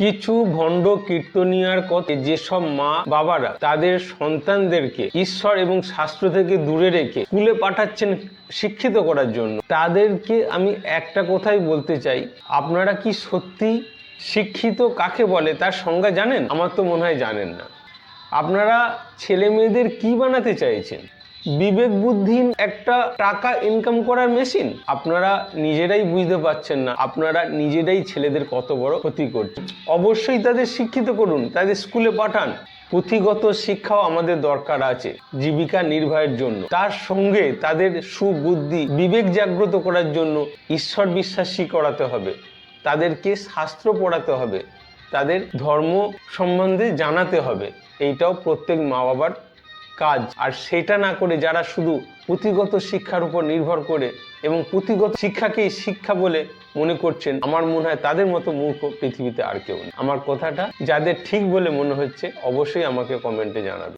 কিছু ভণ্ড কীর্তনিয়ার কথা যেসব মা বাবারা তাদের সন্তানদেরকে ঈশ্বর এবং শাস্ত্র থেকে দূরে রেখে স্কুলে পাঠাচ্ছেন শিক্ষিত করার জন্য, তাদেরকে আমি একটা কথাই বলতে চাই, আপনারা কি সত্যি শিক্ষিত কাকে বলে তার সংজ্ঞা জানেন? আমার তো মনে হয় জানেন না। আপনারা ছেলে মেয়েদের কি বানাতে চাইছেন? বিবেক বুদ্ধির একটা টাকা ইনকাম করার মেশিন? আপনারা নিজেরাই বুঝতে পারছেন না আপনারা নিজেরাই ছেলেদের কত বড় ক্ষতি করছেন। অবশ্যই তাদের শিক্ষিত করুন, তাদের স্কুলে পাঠান, পুঁথিগত শিক্ষাও আমাদের দরকার আছে জীবিকা নির্বাহের জন্য। তার সঙ্গে তাদের সুবুদ্ধি বিবেক জাগ্রত করার জন্য ঈশ্বর বিশ্বাসী করাতে হবে, তাদেরকে শাস্ত্র পড়াতে হবে, তাদের ধর্ম সম্বন্ধে জানাতে হবে। এইটাও প্রত্যেক মা বাবার কাজ। আর সেটা না করে যারা শুধু পুঁথিগত শিক্ষার উপর নির্ভর করে এবং পুঁথিগত শিক্ষাকেই শিক্ষা বলে মনে করছেন, আমার মনে হয় তাদের মতো মূর্খ পৃথিবীতে আর কেউ নেই। আমার কথাটা যাদের ঠিক বলে মনে হচ্ছে অবশ্যই আমাকে কমেন্টে জানাবে।